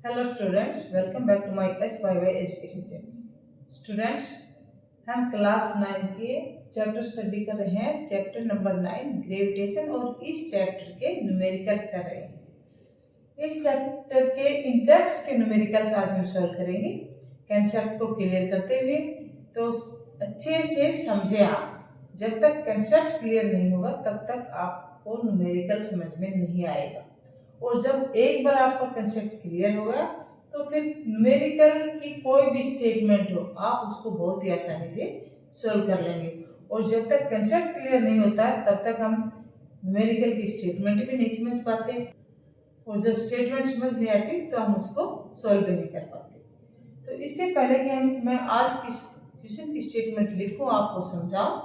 Hello students, welcome back to my SYY education channel. Students, हम class 9 के chapter study कर रहे हैं, चैप्टर नंबर 9 ग्रेविटेशन, और इस चैप्टर के न्यूमेरिकल्स कर रहे हैं। इस चैप्टर के इंडेक्स के न्यूमेरिकल्स आज हम सॉल्व करेंगे कंसेप्ट को क्लियर करते हुए। तो अच्छे से समझे आप, जब तक कंसेप्ट क्लियर नहीं होगा तब तक आपको न्यूमेरिकल समझ में नहीं आएगा, और जब एक बार आपका कंसेप्ट क्लियर होगा तो फिर न्यूमेरिकल की कोई भी स्टेटमेंट हो आप उसको बहुत ही आसानी से सॉल्व कर लेंगे। और जब तक कंसेप्ट क्लियर नहीं होता तब तक हम न्यूमेरिकल की स्टेटमेंट भी नहीं समझ पाते, और जब स्टेटमेंट समझ नहीं आती तो हम उसको सॉल्व भी नहीं कर पाते। तो इससे पहले कि मैं आज किस क्वेश्चन की स्टेटमेंट लिखूं, आपको समझाऊं,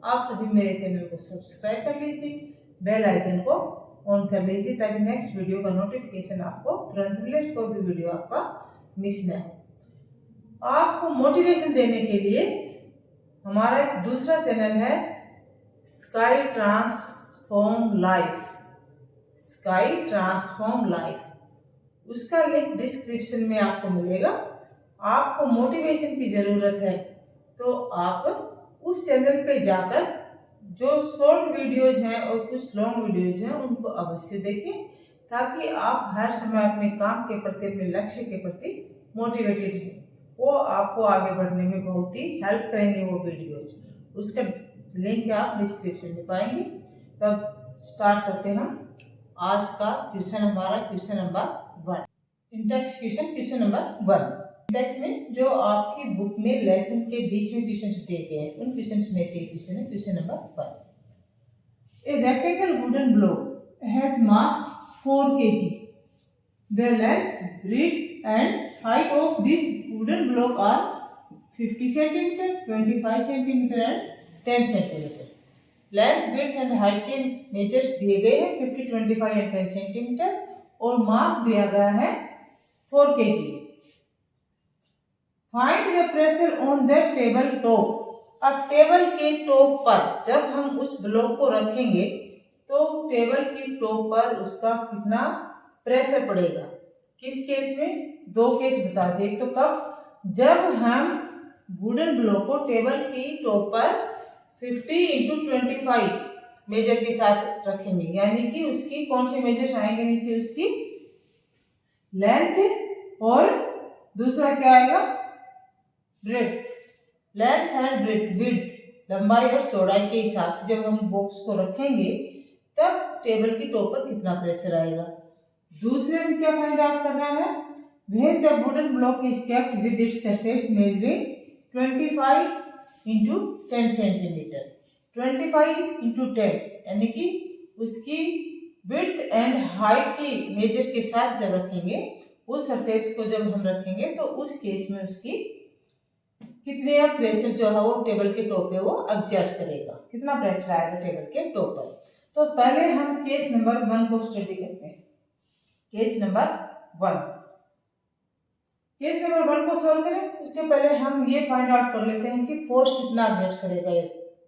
आप सभी मेरे चैनल को सब्सक्राइब कर लीजिए, बेल आइकन को ऑन कर लीजिए ताकि नेक्स्ट वीडियो का नोटिफिकेशन आपको तुरंत मिले, कोई भी वीडियो आपका मिस न हो। आपको मोटिवेशन देने के लिए हमारा एक दूसरा चैनल है sky transform life, sky transform life, उसका लिंक डिस्क्रिप्शन में आपको मिलेगा। आपको मोटिवेशन की जरूरत है तो आप उस चैनल पे जाकर जो शॉर्ट वीडियोज हैं और कुछ लॉन्ग वीडियोज हैं उनको अवश्य देखें, ताकि आप हर समय अपने काम के प्रति, अपने लक्ष्य के प्रति मोटिवेटेड हैं। वो आपको आगे बढ़ने में बहुत ही हेल्प करेंगे वो वीडियोज। उसका लिंक आप डिस्क्रिप्शन में पाएंगे। तब स्टार्ट करते हैं हम आज का क्वेश्चन, हमारा question number 1, index question number 1। Index में जो आपकी बुक में लेसन के बीच में क्वेश्चंस दिए गए हैं उन क्वेश्चंस में से एक क्वेश्चन है question number 1। A rectangle wooden block has mass 4 kg. The length, breadth and height of this wooden block are 50 cm, 25 cm and 10 cm. Length, breadth and height के मेजर्स दिए गए हैं 50, 25 एंड 10 सेंटीमीटर, और मास दिया गया है 4 kg. Find the pressure on the table top. अब table के टॉप पर जब हम उस ब्लॉक को रखेंगे तो टेबल की टॉप पर उसका कितना प्रेशर पड़ेगा। किस केस में? दो केस बता दें। एक तो कब, जब हम वुडन ब्लॉक को टेबल की टॉप पर 50 × 25 मेजर के साथ रखेंगे, यानी कि उसकी कौन से मेजर्स आएंगे नीचे, उसकी लेंथ और दूसरा क्या आएगा, breadth. Length and breadth, width लंबाई और चौड़ाई के हिसाब से जब हम बॉक्स को रखेंगे तब टेबल की टॉप पर कितना प्रेशर आएगा। दूसरे में क्या फाइंड आउट करना है, when the wooden block is kept with its surface measuring 25 × 10 cm, 25 × 10 यानी कि उसकी विड्थ एंड हाइट की मेजर्स के साथ जब रखेंगे, उस सरफेस को जब हम रखेंगे तो उस केस में उसकी कितने प्रेशर जो है वो टेबल के टॉप पे वो एग्जर्ट करेगा, कितना प्रेशर आएगा टेबल के टॉप पर। तो पहले हम केस नंबर 1 को स्टडी करते हैं। केस नंबर 1, केस नंबर 1 को सॉल्व करें उससे पहले हम ये फाइंड आउट कर लेते हैं कि फोर्स कितना एग्जर्ट करेगा। ये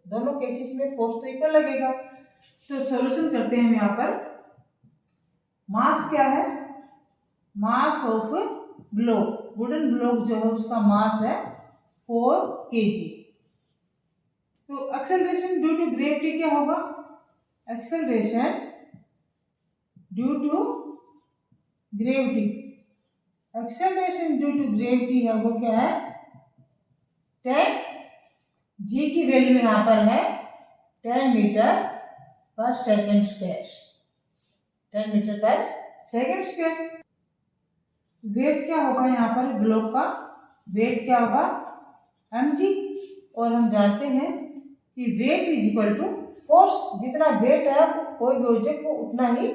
दोनों केसेस में फोर्स तो इक्वल लगेगा। तो सॉल्यूशन करते हैं हम यहाँ पर। मास क्या है, mass of block, wooden block जो है उसका मास है 4 kg। तो एक्सेलरेशन ड्यू टू ग्रेविटी क्या होगा, acceleration due to gravity, acceleration due to gravity है वो क्या है 10 g की वैल्यू यहाँ पर है 10 मीटर पर सेकंड स्क्वायर, 10 मीटर पर सेकंड स्क्वायर। वेट क्या होगा यहाँ पर ब्लॉक का, वेट क्या होगा mg, और हम जानते हैं कि weight is equal to force. जितना वेट है कोई भी ऑब्जेक्ट को उतना ही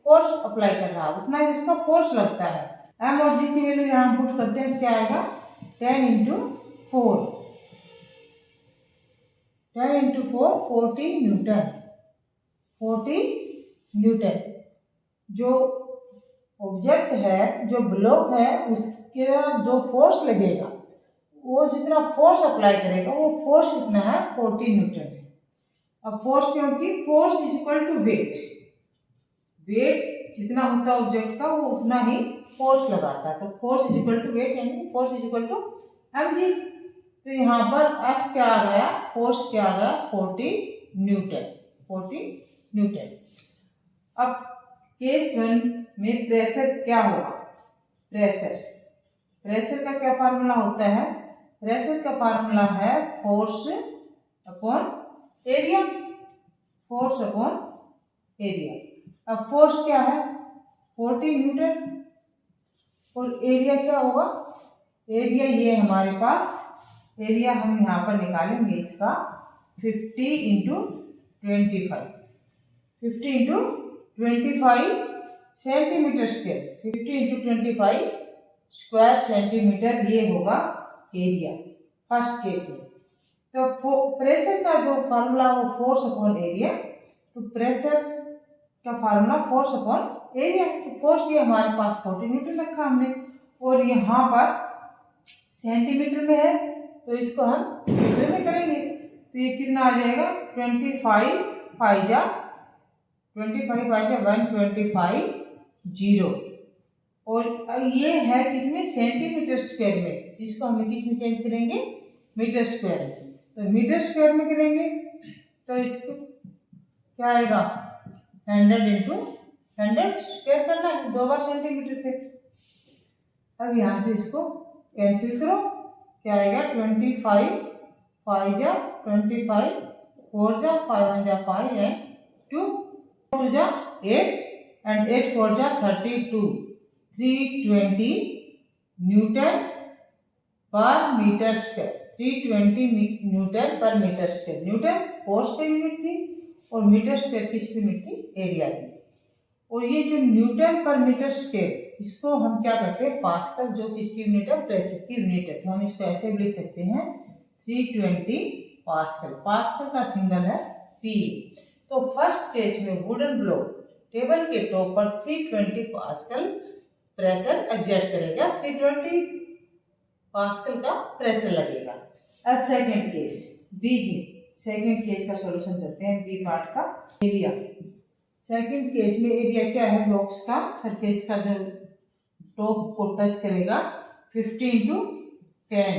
फोर्स अप्लाई कर रहा है, उतना ही उसका फोर्स लगता है। m और g की वैल्यू यहाँ पुट करते हैं, क्या आएगा 10 × 4, 10 × 4 40 न्यूटन, 40 न्यूटन। जो ऑब्जेक्ट है, जो ब्लॉक है, उसके जो फोर्स लगेगा, वो जितना फोर्स अप्लाई करेगा वो फोर्स कितना है 40 न्यूटन है। अब फोर्स क्योंकि force is equal to weight, weight जितना होता है ऑब्जेक्ट का वो उतना ही फोर्स लगाता है। तो force is equal to weight, यानी force is equal to mg। तो यहाँ पर F क्या आ गया, फोर्स क्या आ गया, 40 न्यूटन, 40 न्यूटन। अब केस 1 में प्रेशर क्या होगा, प्रेशर का क्या फार्मूला होता है, प्रेशर का फार्मूला है force upon area, force upon area. अब फोर्स क्या है 40 न्यूटन और एरिया क्या होगा, एरिया ये हमारे पास, एरिया हम यहाँ पर निकालेंगे इसका 50 into 25, 50 into 25 centimetre square, 50 into 25 square centimetre, ये होगा एरिया फर्स्ट केस में। तो प्रेशर का जो फार्मूला वो फोर्स अपॉन एरिया, तो प्रेशर का फार्मूला फोर्स अपॉन एरिया। तो फोर्स ये हमारे पास 40 न्यूटन रखा हमने और यहाँ पर सेंटीमीटर में है, तो इसको हम मीटर में करेंगे। तो ये कितना आ जाएगा 25 पाइजा 125 0, और ये है किसमें, सेंटीमीटर स्क्वायर में, इसको हमें किस में चेंज करेंगे, मीटर स्क्वायर में। तो मीटर स्क्वायर में करेंगे तो इसको क्या आएगा 100 इंटू 100 स्क्वायर करना है, 2 बार सेंटीमीटर थे। अब यहाँ से इसको कैंसिल करो, क्या आएगा 25 5 जा 25 4 जा 5 जा 5 एंड 2 2 जा 8 एंड 8 4 जा 32, 320 न्यूटन पर मीटर स्क्वायर, 320 न्यूटन पर मीटर स्क्वायर। न्यूटन फोर्स की यूनिट थी और मीटर स्क्वायर किसकी यूनिट थी, एरिया की। और ये जो न्यूटन पर मीटर स्क्वायर, इसको हम क्या करते हैं, पास्कल, जो किसकी यूनिट है, प्रेशर की यूनिट है। तो हम इसको ऐसे भी लिख सकते हैं 320 पास्कल, पास्कल का सिंबल है P। तो फर्स्ट केस में वुडन ब्लॉक टेबल के टॉप पर 320 पास्कल प्रेशर एग्जर्ट करेगा, 320 पास्कल का प्रेशर लगेगा। अब second case B, second case का सॉल्यूशन करते हैं, बी पार्ट का एरिया। सेकंड केस में एरिया क्या है, बॉक्स का सरफेस का जो टॉप को टच करेगा 50 इंटू 10,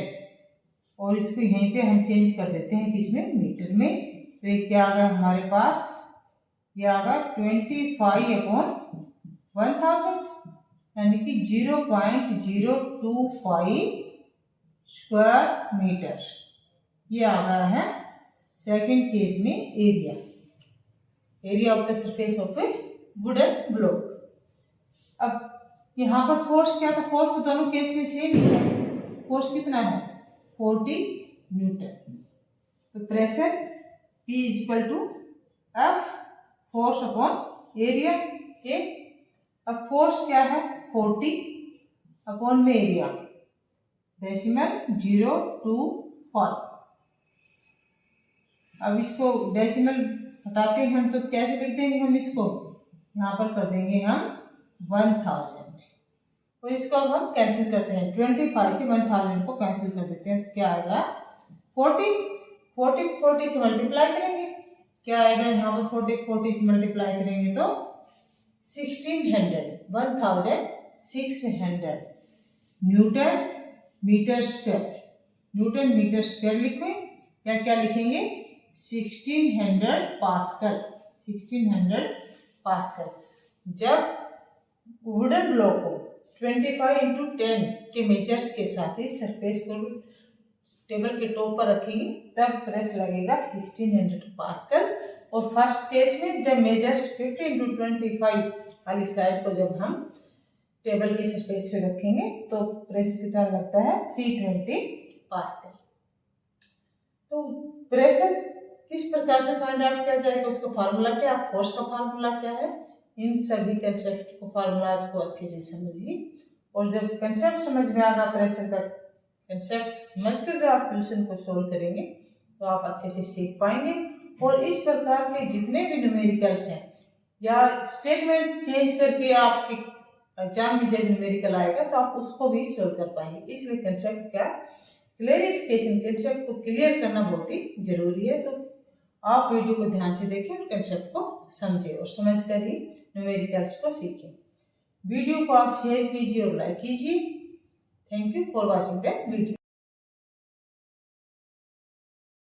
और इसको यहीं पे हम चेंज कर देते हैं किसमें, मीटर में। तो ये क्या आ गया हमारे पास, ये आ गया 25 अपॉन 1000, यानी कि 0.025 स्क्वायर मीटर, ये आ गया है सेकंड केस में area, area of the surface of A wooden block. अब यहाँ पर फोर्स क्या था, फोर्स तो दोनों केस में सेम ही है, फोर्स कितना है 40 न्यूटन। तो pressure P is equal to F force upon area के। अब फोर्स क्या है 40 अपॉन में एरिया, डेसिमल 025। अब इसको डेसिमल हटाते हैं हम, तो कैसे लिख देंगे हम इसको, यहाँ पर कर देंगे हम 1000, और इसको अब हम कैंसिल करते हैं, 25 से 1000 को कैंसिल कर देते हैं। तो क्या आएगा 40 से मल्टीप्लाई करेंगे, क्या आएगा यहाँ पर 40 से मल्टीप्लाई करेंगे तो 1600 newton metre square, newton metre square लिखें या क्या लिखेंगे 1600 पास्कल, 1600 पास्कल। जब वुडन ब्लॉक को 25 इंटू 10 के मेजर्स के साथ ही सरफेस को टेबल के टॉप पर रखेंगे तब प्रेस लगेगा 1600 पास्कल। और फर्स्ट केस में जब मेजर्स 50 इंटू 25 वाली साइड को जब हम टेबल के सरफेस पे रखेंगे तो प्रेशर कितना लगता है 320 पास्कल। तो प्रेशर किस प्रकार से फाइंड आउट किया जाएगा, उसका फार्मूला क्या, फोर्स का फार्मूला क्या है, इन सभी कंसेप्ट को फार्मूलाज को अच्छे से समझिए। और जब कंसेप्ट समझ में आएगा, प्रेशर का कंसेप्ट समझकर जब आप क्वेश्चन को सोल्व करेंगे तो आप अच्छे से सीख पाएंगे। और इस प्रकार के जितने भी न्यूमेरिकल्स हैं या स्टेटमेंट चेंज करके आपके एग्जाम में जब न्यूमेरिकल आएगा तो आप उसको भी सोल्व कर पाएंगे। इसलिए कंसेप्ट क्या, क्लेरिफिकेशन, कंसेप्ट को क्लियर करना बहुत ही जरूरी है। तो आप वीडियो को ध्यान से देखें और कंसेप्ट को समझें और समझ कर ही न्यूमेरिकल्स को सीखें। वीडियो को आप शेयर कीजिए और लाइक कीजिए। Thank you for watching the video.